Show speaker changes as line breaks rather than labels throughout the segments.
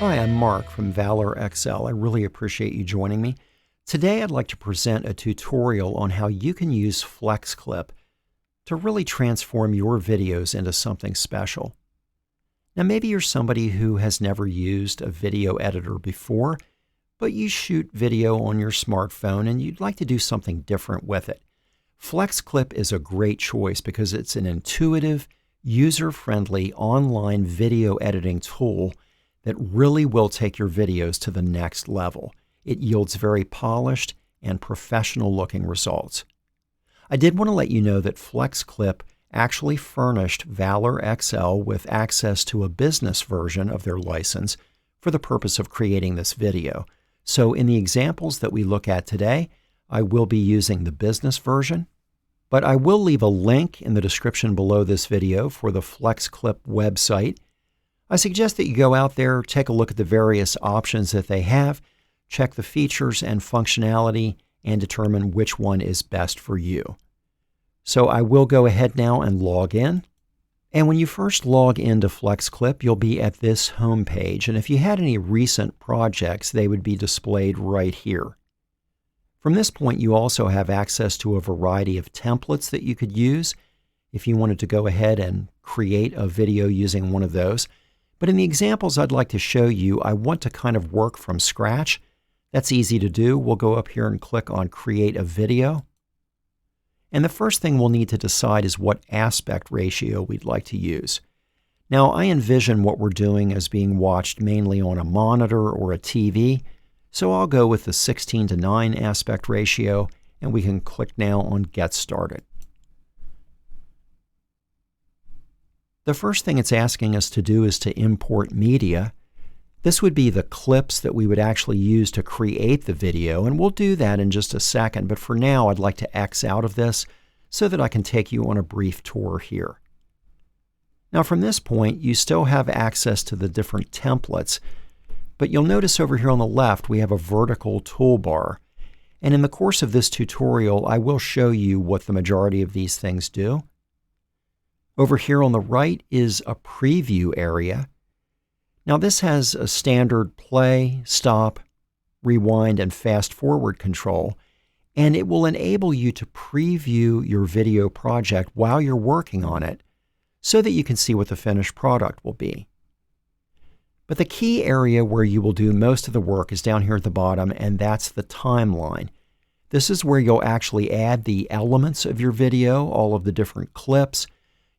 Hi, I'm Mark from Valor XL. I really appreciate you joining me. Today I'd like to present a tutorial on how you can use FlexClip to really transform your videos into something special. Now maybe you're somebody who has never used a video editor before, but you shoot video on your smartphone and you'd like to do something different with it. FlexClip is a great choice because it's an intuitive, user-friendly online video editing tool that really will take your videos to the next level. It yields very polished and professional-looking results. I did want to let you know that FlexClip actually furnished Valor XL with access to a business version of their license for the purpose of creating this video. So in the examples that we look at today, I will be using the business version, but I will leave a link in the description below this video for the FlexClip website. I suggest that you go out there, take a look at the various options that they have, check the features and functionality, and determine which one is best for you. So I will go ahead now and log in. And when you first log into FlexClip, you'll be at this home page. And if you had any recent projects, they would be displayed right here. From this point, you also have access to a variety of templates that you could use if you wanted to go ahead and create a video using one of those. But in the examples I'd like to show you, I want to kind of work from scratch. That's easy to do. We'll go up here and click on Create a Video. And the first thing we'll need to decide is what aspect ratio we'd like to use. Now, I envision what we're doing as being watched mainly on a monitor or a TV, so I'll go with the 16:9 aspect ratio, and we can click now on Get Started. The first thing it's asking us to do is to import media. This would be the clips that we would actually use to create the video, and we'll do that in just a second, but for now I'd like to X out of this so that I can take you on a brief tour here. Now from this point, you still have access to the different templates, but you'll notice over here on the left we have a vertical toolbar, and in the course of this tutorial I will show you what the majority of these things do. Over here on the right is a preview area. Now this has a standard play, stop, rewind, and fast forward control, and it will enable you to preview your video project while you're working on it so that you can see what the finished product will be. But the key area where you will do most of the work is down here at the bottom, and that's the timeline. This is where you'll actually add the elements of your video, all of the different clips.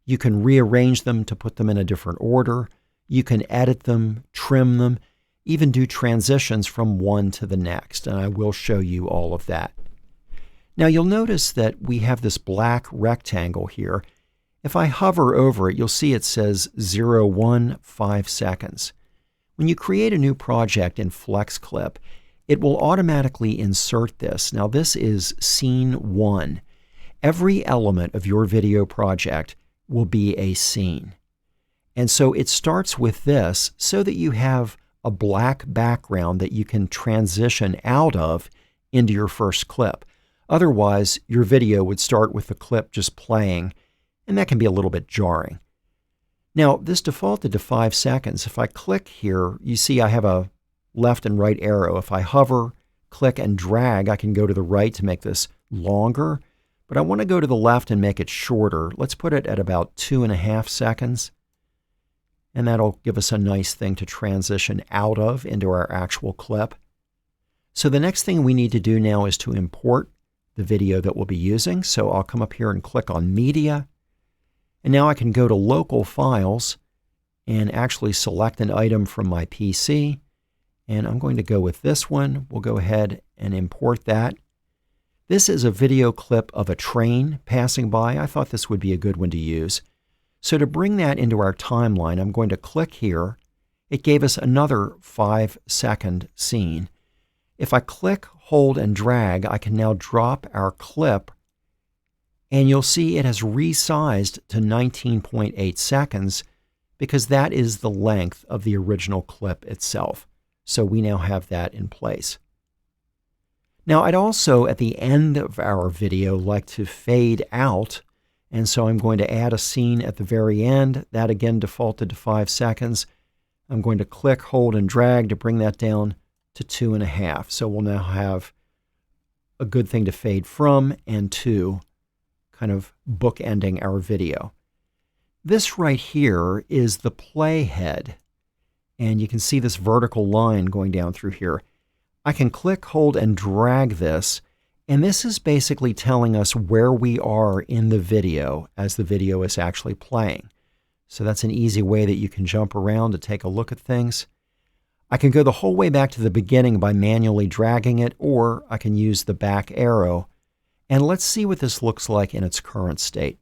You can rearrange them to put them in a different order. You can edit them, trim them, even do transitions from one to the next, and I will show you all of that. Now you'll notice that we have this black rectangle here. If I hover over it, you'll see it says 0:1 seconds. When you create a new project in FlexClip, it will automatically insert this. Now this is scene 1. Every element of your video project will be a scene. And so it starts with this so that you have a black background that you can transition out of into your first clip. Otherwise, your video would start with the clip just playing, and that can be a little bit jarring. Now, this defaulted to 5 seconds. If I click here, you see I have a left and right arrow. If I hover, click, and drag, I can go to the right to make this longer, but I want to go to the left and make it shorter. Let's put it at about 2.5 seconds. And that'll give us a nice thing to transition out of into our actual clip. So the next thing we need to do now is to import the video that we'll be using. So I'll come up here and click on Media. And now I can go to Local Files and actually select an item from my PC. And I'm going to go with this one. We'll go ahead and import that. This is a video clip of a train passing by. I thought this would be a good one to use. So to bring that into our timeline, I'm going to click here. It gave us another 5-second scene. If I click, hold, and drag, I can now drop our clip, and you'll see it has resized to 19.8 seconds because that is the length of the original clip itself. So we now have that in place. Now I'd also, at the end of our video, like to fade out. And so I'm going to add a scene at the very end. That again defaulted to 5 seconds. I'm going to click, hold, and drag to bring that down to 2.5. So we'll now have a good thing to fade from and to, kind of bookending our video. This right here is the playhead, and you can see this vertical line going down through here. I can click, hold, and drag this, and this is basically telling us where we are in the video as the video is actually playing. So that's an easy way that you can jump around to take a look at things. I can go the whole way back to the beginning by manually dragging it, or I can use the back arrow. And let's see what this looks like in its current state.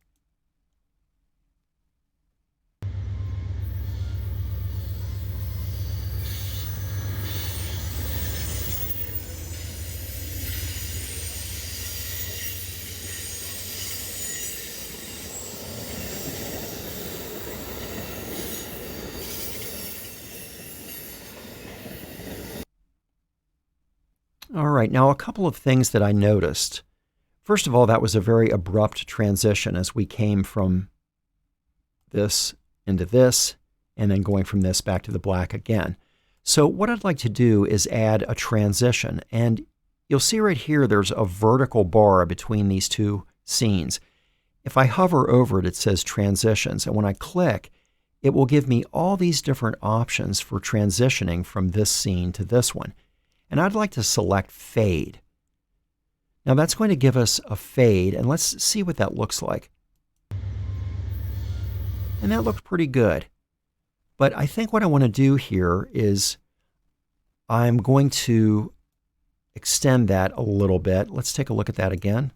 All right, now a couple of things that I noticed. First of all, that was a very abrupt transition as we came from this into this, and then going from this back to the black again. So what I'd like to do is add a transition, and you'll see right here there's a vertical bar between these two scenes. If I hover over it, it says transitions, and when I click, it will give me all these different options for transitioning from this scene to this one. And I'd like to select fade. Now that's going to give us a fade, and let's see what that looks like. And that looks pretty good. But I think what I want to do here is I'm going to extend that a little bit. Let's take a look at that again.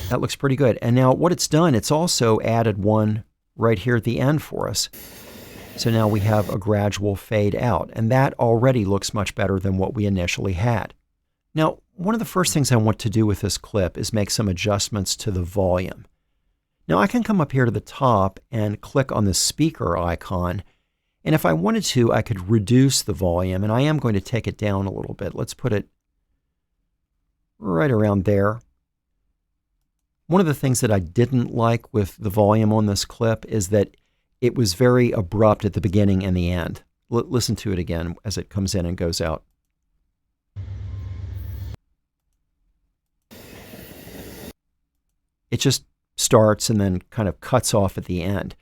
That looks pretty good. And now what it's done, it's also added one right here at the end for us. So now we have a gradual fade out, and that already looks much better than what we initially had. Now, one of the first things I want to do with this clip is make some adjustments to the volume. Now I can come up here to the top and click on the speaker icon, and if I wanted to, I could reduce the volume, and I am going to take it down a little bit. Let's put it right around there. One of the things that I didn't like with the volume on this clip is that it was very abrupt at the beginning and the end. Listen to it again as it comes in and goes out. It just starts and then kind of cuts off at the end.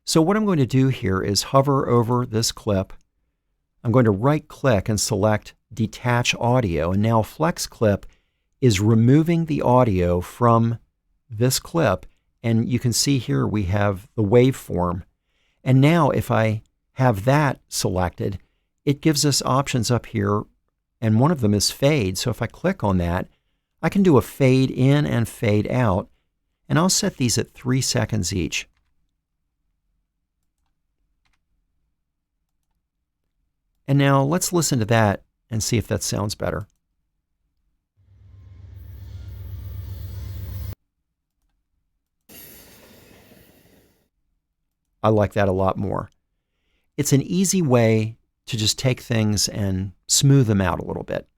So what I'm going to do here is hover over this clip. I'm going to right-click and select Detach Audio, and now FlexClip is removing the audio from this clip, and you can see here we have the waveform. And now if I have that selected, it gives us options up here, and one of them is fade. So if I click on that, I can do a fade in and fade out, and I'll set these at 3 seconds each. And now let's listen to that and see if that sounds better. I like that a lot more. It's an easy way to just take things and smooth them out a little bit.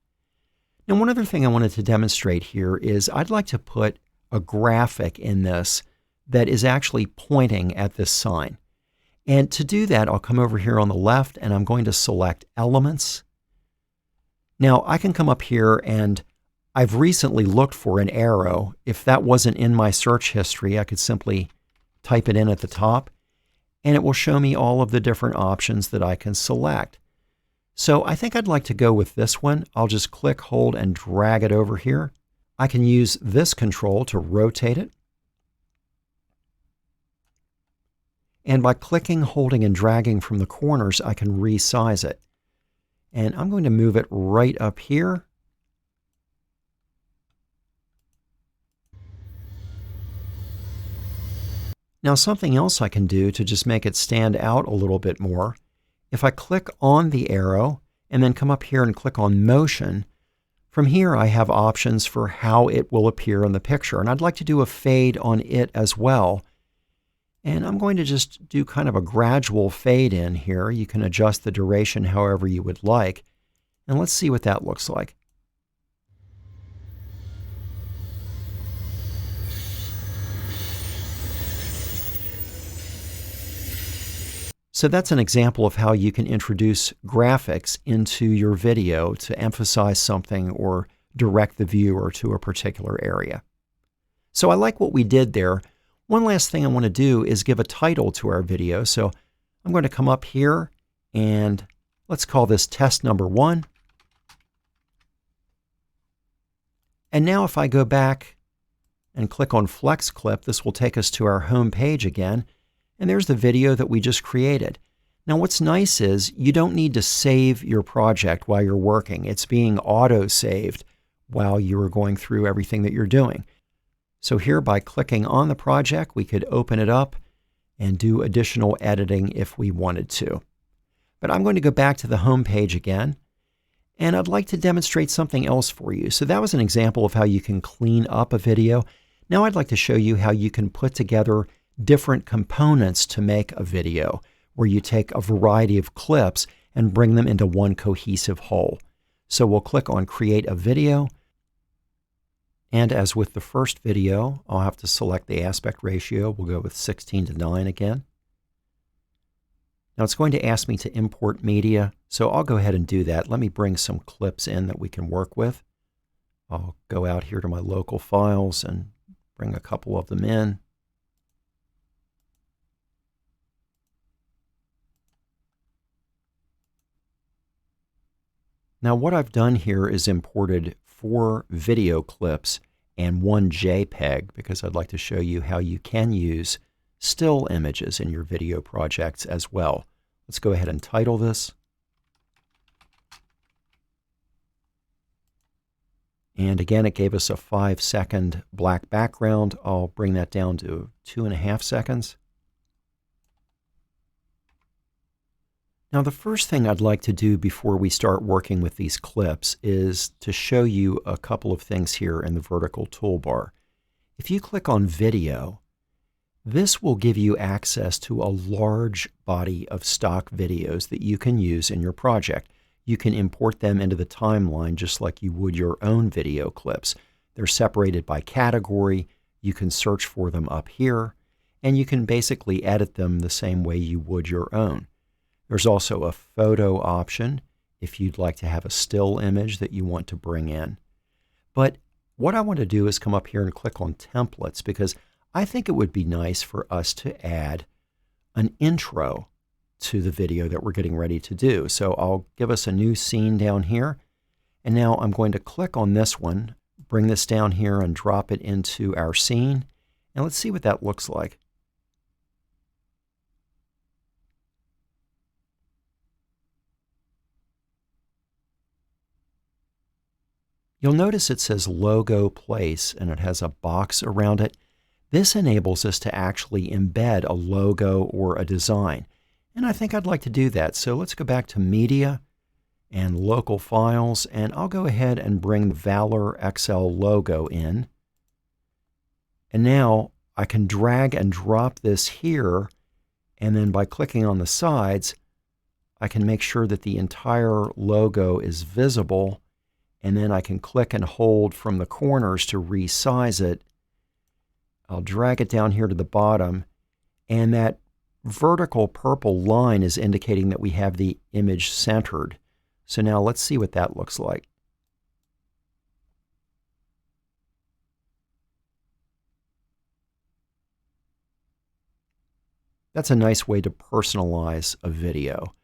Now, one other thing I wanted to demonstrate here is I'd like to put a graphic in this that is actually pointing at this sign. And to do that, I'll come over here on the left and I'm going to select Elements. Now, I can come up here and I've recently looked for an arrow. If that wasn't in my search history, I could simply type it in at the top, and it will show me all of the different options that I can select. So I think I'd like to go with this one. I'll just click, hold, and drag it over here. I can use this control to rotate it. And by clicking, holding, and dragging from the corners, I can resize it. And I'm going to move it right up here. Now, something else I can do to just make it stand out a little bit more, if I click on the arrow and then come up here and click on Motion, from here I have options for how it will appear in the picture. And I'd like to do a fade on it as well. And I'm going to just do kind of a gradual fade in here. You can adjust the duration however you would like. And let's see what that looks like. So that's an example of how you can introduce graphics into your video to emphasize something or direct the viewer to a particular area. So I like what we did there. One last thing I want to do is give a title to our video. So I'm going to come up here and let's call this test number 1. And now if I go back and click on FlexClip, this will take us to our home page again. And there's the video that we just created. Now what's nice is you don't need to save your project while you're working. It's being auto-saved while you're going through everything that you're doing. So here by clicking on the project, we could open it up and do additional editing if we wanted to. But I'm going to go back to the home page again, and I'd like to demonstrate something else for you. So that was an example of how you can clean up a video. Now I'd like to show you how you can put together different components to make a video, where you take a variety of clips and bring them into one cohesive whole. So we'll click on Create a Video. And as with the first video, I'll have to select the aspect ratio. We'll go with 16:9 again. Now it's going to ask me to import media, so I'll go ahead and do that. Let me bring some clips in that we can work with. I'll go out here to my local files and bring a couple of them in. Now what I've done here is imported 4 video clips and 1 JPEG because I'd like to show you how you can use still images in your video projects as well. Let's go ahead and title this. And again, it gave us a 5-second black background. I'll bring that down to 2.5 seconds. Now, the first thing I'd like to do before we start working with these clips is to show you a couple of things here in the vertical toolbar. If you click on Video, this will give you access to a large body of stock videos that you can use in your project. You can import them into the timeline just like you would your own video clips. They're separated by category. You can search for them up here, and you can basically edit them the same way you would your own. There's also a photo option if you'd like to have a still image that you want to bring in. But what I want to do is come up here and click on templates because I think it would be nice for us to add an intro to the video that we're getting ready to do. So I'll give us a new scene down here. And now I'm going to click on this one, bring this down here and drop it into our scene. And let's see what that looks like. You'll notice it says Logo Place and it has a box around it. This enables us to actually embed a logo or a design. And I think I'd like to do that. So let's go back to Media and Local Files, and I'll go ahead and bring the Valor XL logo in. And now I can drag and drop this here, and then by clicking on the sides, I can make sure that the entire logo is visible. And then I can click and hold from the corners to resize it. I'll drag it down here to the bottom, and that vertical purple line is indicating that we have the image centered. So now let's see what that looks like. That's a nice way to personalize a video.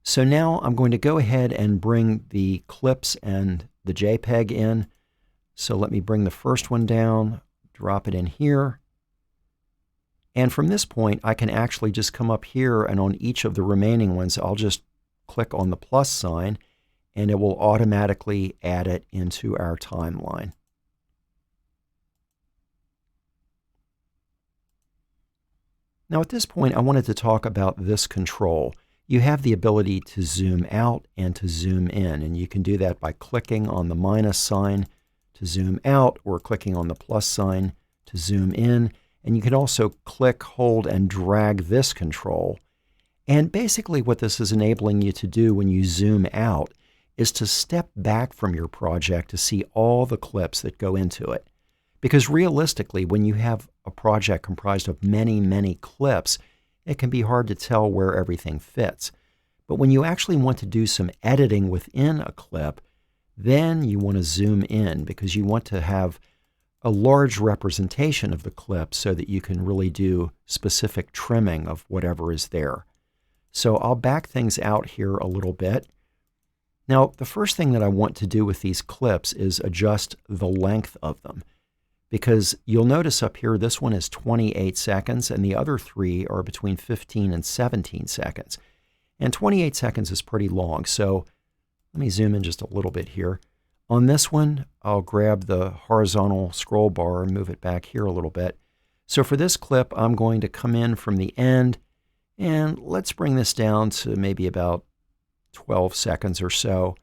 So now I'm going to go ahead and bring the clips and the JPEG in. So let me bring the first one down, drop it in here. And from this point, I can actually just come up here, and on each of the remaining ones, I'll just click on the plus sign, and it will automatically add it into our timeline. Now at this point, I wanted to talk about this control. You have the ability to zoom out and to zoom in, and you can do that by clicking on the minus sign to zoom out or clicking on the plus sign to zoom in. And you can also click, hold, and drag this control. And basically what this is enabling you to do when you zoom out is to step back from your project to see all the clips that go into it. Because realistically, when you have a project comprised of many, many clips, it can be hard to tell where everything fits. But when you actually want to do some editing within a clip, then you want to zoom in because you want to have a large representation of the clip so that you can really do specific trimming of whatever is there. So I'll back things out here a little bit. Now, the first thing that I want to do with these clips is adjust the length of them, because you'll notice up here this one is 28 seconds and the other three are between 15 and 17 seconds. And 28 seconds is pretty long, so let me zoom in just a little bit here. On this one, I'll grab the horizontal scroll bar and move it back here a little bit. So for this clip, I'm going to come in from the end, and let's bring this down to maybe about 12 seconds or so.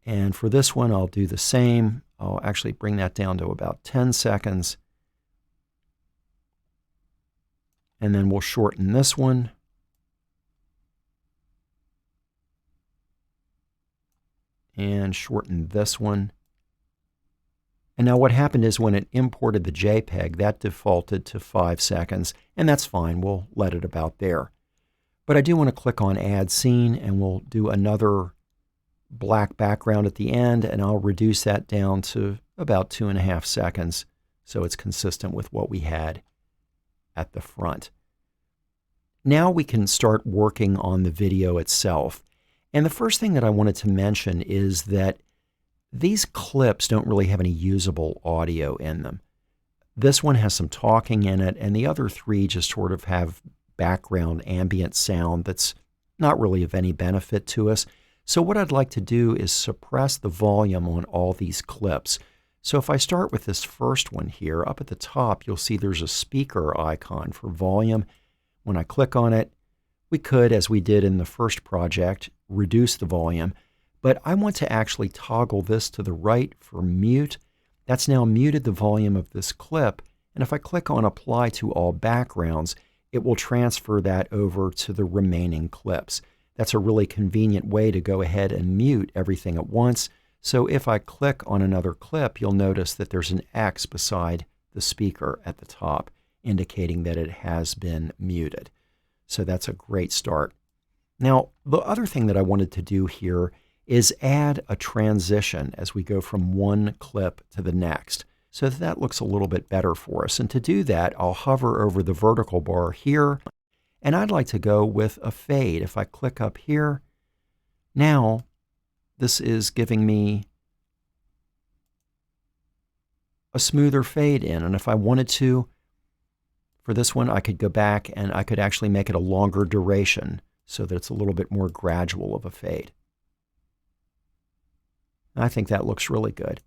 And for this one, I'll do the same. I'll actually bring that down to about 10 seconds. And then we'll shorten this one. And shorten this one. And now what happened is when it imported the JPEG, that defaulted to 5 seconds, and that's fine. We'll let it about there. But I do want to click on Add Scene, and we'll do another black background at the end, and I'll reduce that down to about 2.5 seconds so it's consistent with what we had at the front. Now we can start working on the video itself. And the first thing that I wanted to mention is that these clips don't really have any usable audio in them. This one has some talking in it, and the other three just sort of have background ambient sound that's not really of any benefit to us. So what I'd like to do is suppress the volume on all these clips. So if I start with this first one here, up at the top, you'll see there's a speaker icon for volume. When I click on it, we could, as we did in the first project, reduce the volume, but I want to actually toggle this to the right for mute. That's now muted the volume of this clip, and if I click on Apply to All Backgrounds, it will transfer that over to the remaining clips. That's a really convenient way to go ahead and mute everything at once. So if I click on another clip, you'll notice that there's an X beside the speaker at the top, indicating that it has been muted. So that's a great start. Now, the other thing that I wanted to do here is add a transition as we go from one clip to the next, so that looks a little bit better for us. And to do that, I'll hover over the vertical bar here, and I'd like to go with a fade. If I click up here, now this is giving me a smoother fade in, and if I wanted to, for this one, I could go back and I could actually make it a longer duration so that it's a little bit more gradual of a fade. I think that looks really good.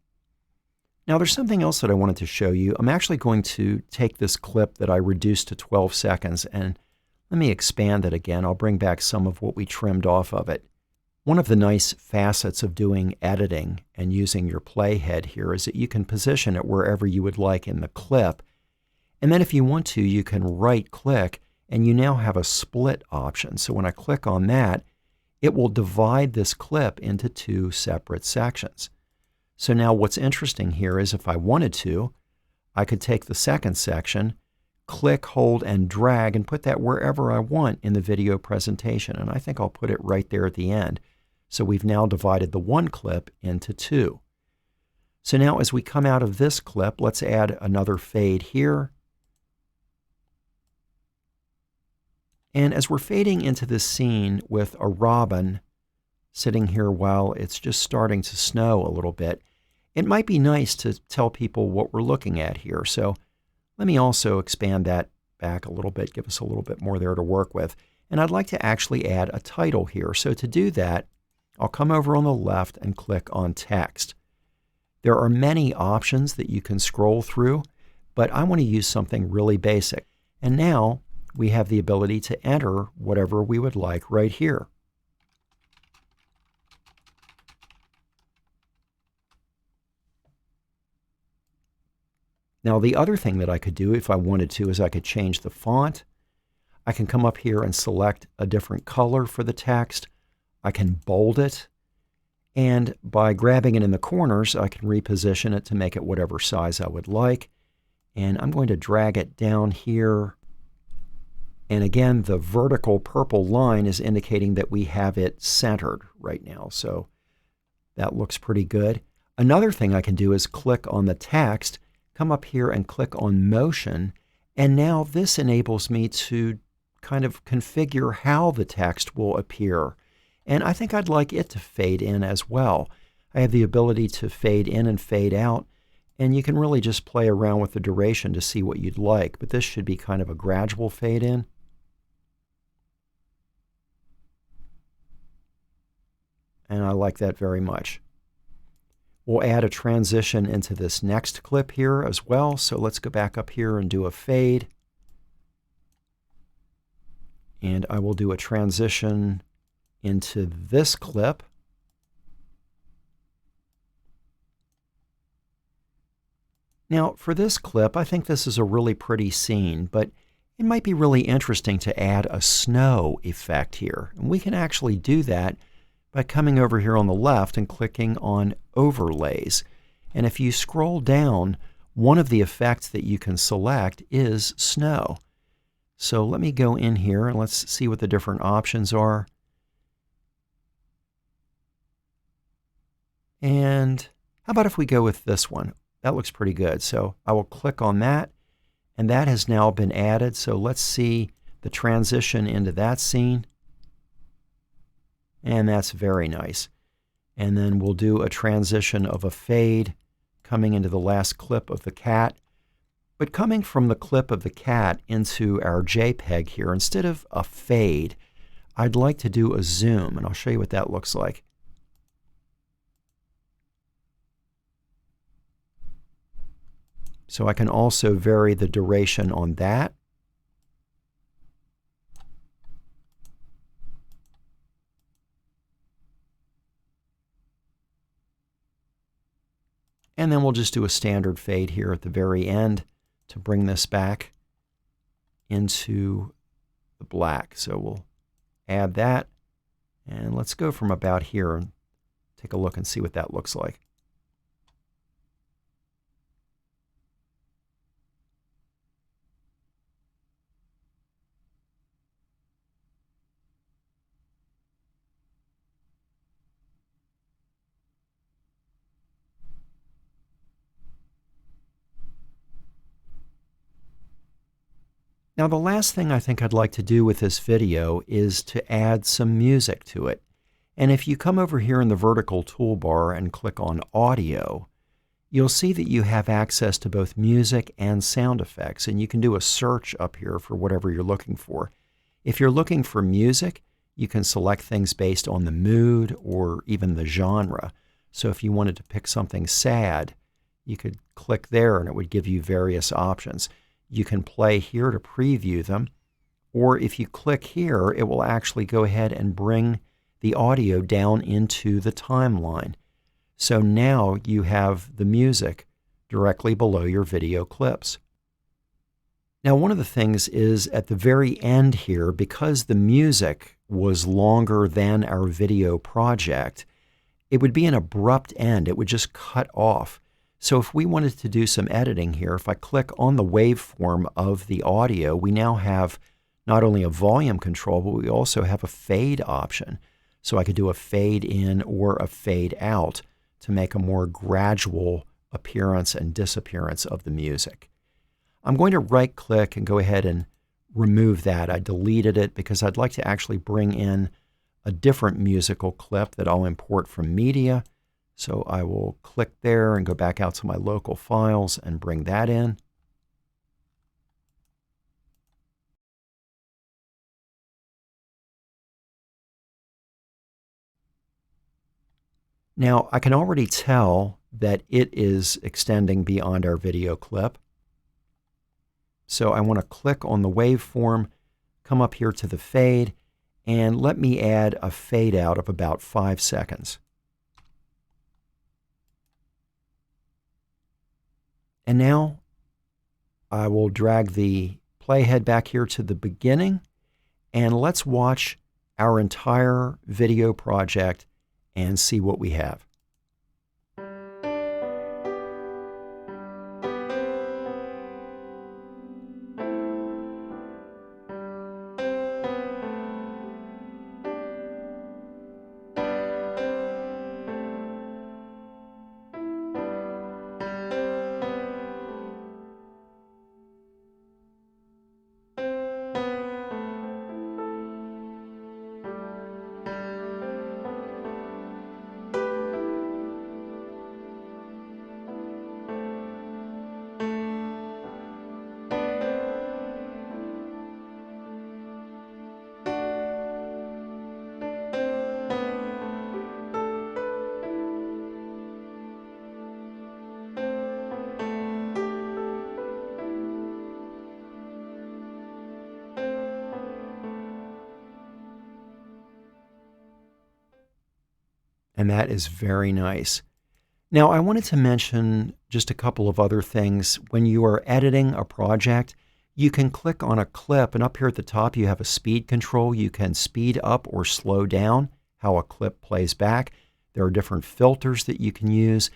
Now there's something else that I wanted to show you. I'm actually going to take this clip that I reduced to 12 seconds and let me expand it again. I'll bring back some of what we trimmed off of it. One of the nice facets of doing editing and using your playhead here is that you can position it wherever you would like in the clip. And then if you want to, you can right-click, and you now have a split option. So when I click on that, it will divide this clip into two separate sections. So now what's interesting here is if I wanted to, I could take the second section, click, hold, and drag, and put that wherever I want in the video presentation. And I think I'll put it right there at the end. So we've now divided the one clip into two. So now as we come out of this clip, let's add another fade here. And as we're fading into this scene with a robin sitting here while it's just starting to snow a little bit, it might be nice to tell people what we're looking at here. So let me also expand that back a little bit, give us a little bit more there to work with. And I'd like to actually add a title here. So to do that, I'll come over on the left and click on Text. There are many options that you can scroll through, but I want to use something really basic. And now we have the ability to enter whatever we would like right here. Now the other thing that I could do if I wanted to is I could change the font. I can come up here and select a different color for the text. I can bold it. And by grabbing it in the corners, I can reposition it to make it whatever size I would like. And I'm going to drag it down here And again, the vertical purple line is indicating that we have it centered right now. So that looks pretty good. Another thing I can do is click on the text, come up here and click on motion, and now this enables me to kind of configure how the text will appear. And I think I'd like it to fade in as well. I have the ability to fade in and fade out, and you can really just play around with the duration to see what you'd like, but this should be kind of a gradual fade in. And I like that very much. We'll add a transition into this next clip here as well. So let's go back up here and do a fade. And I will do a transition into this clip. Now, for this clip, I think this is a really pretty scene, but it might be really interesting to add a snow effect here. And we can actually do that by coming over here on the left and clicking on Overlays. And if you scroll down, one of the effects that you can select is snow. So let me go in here and let's see what the different options are. And how about if we go with this one? That looks pretty good. So I will click on that, and that has now been added. So let's see the transition into that scene. And that's very nice. And then we'll do a transition of a fade coming into the last clip of the cat. But coming from the clip of the cat into our JPEG here, instead of a fade, I'd like to do a zoom, and I'll show you what that looks like. So I can also vary the duration on that. And then we'll just do a standard fade here at the very end to bring this back into the black. So we'll add that. And let's go from about here and take a look and see what that looks like. Now, the last thing I think I'd like to do with this video is to add some music to it. And if you come over here in the vertical toolbar and click on Audio, you'll see that you have access to both music and sound effects, and you can do a search up here for whatever you're looking for. If you're looking for music, you can select things based on the mood or even the genre. So if you wanted to pick something sad, you could click there and it would give you various options. You can play here to preview them, or if you click here, it will actually go ahead and bring the audio down into the timeline. So now you have the music directly below your video clips. Now, one of the things is at the very end here, because the music was longer than our video project, it would be an abrupt end. It would just cut off. So if we wanted to do some editing here, if I click on the waveform of the audio, we now have not only a volume control, but we also have a fade option. So I could do a fade in or a fade out to make a more gradual appearance and disappearance of the music. I'm going to right click and go ahead and remove that. I deleted it because I'd like to actually bring in a different musical clip that I'll import from media. So I will click there and go back out to my local files and bring that in. Now I can already tell that it is extending beyond our video clip. So I want to click on the waveform, come up here to the fade, and let me add a fade out of about 5 seconds. And now I will drag the playhead back here to the beginning, and let's watch our entire video project and see what we have. and that is very nice. Now, I wanted to mention just a couple of other things. When you are editing a project, you can click on a clip, and up here at the top you have a speed control. You can speed up or slow down how a clip plays back. There are different filters that you can use.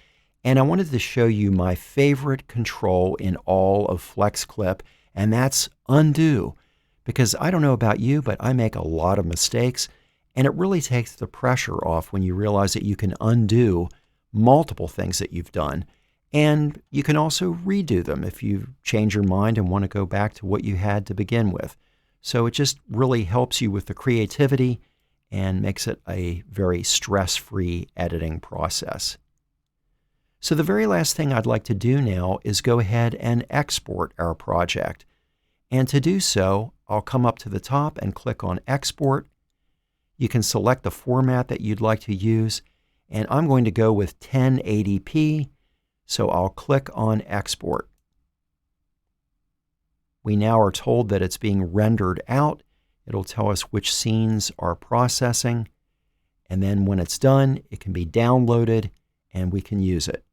And I wanted to show you my favorite control in all of FlexClip, and that's undo. Because I don't know about you, but I make a lot of mistakes, and it really takes the pressure off when you realize that you can undo multiple things that you've done. And you can also redo them if you change your mind and want to go back to what you had to begin with. So it just really helps you with the creativity and makes it a very stress-free editing process. So the very last thing I'd like to do now is go ahead and export our project. And to do so, I'll come up to the top and click on Export. You can select the format that you'd like to use, and I'm going to go with 1080p, so I'll click on Export. We now are told that it's being rendered out. It'll tell us which scenes are processing, and then when it's done, it can be downloaded and we can use it.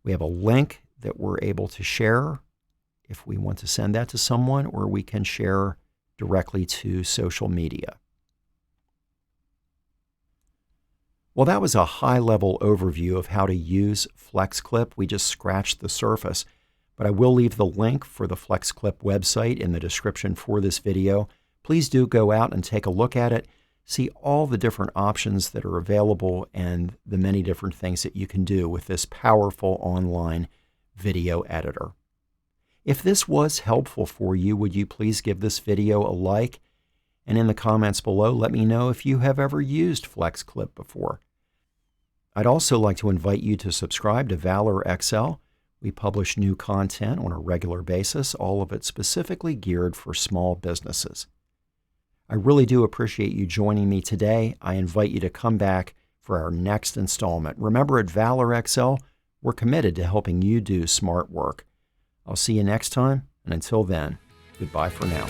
We have a link that we're able to share if we want to send that to someone, or we can share directly to social media. Well, that was a high-level overview of how to use FlexClip. We just scratched the surface, but I will leave the link for the FlexClip website in the description for this video. Please do go out and take a look at it, see all the different options that are available and the many different things that you can do with this powerful online video editor. If this was helpful for you, would you please give this video a like? And in the comments below, let me know if you have ever used FlexClip before. I'd also like to invite you to subscribe to Valor XL. We publish new content on a regular basis, all of it specifically geared for small businesses. I really do appreciate you joining me today. I invite you to come back for our next installment. Remember, at Valor XL, we're committed to helping you do smart work. I'll see you next time, and until then, goodbye for now.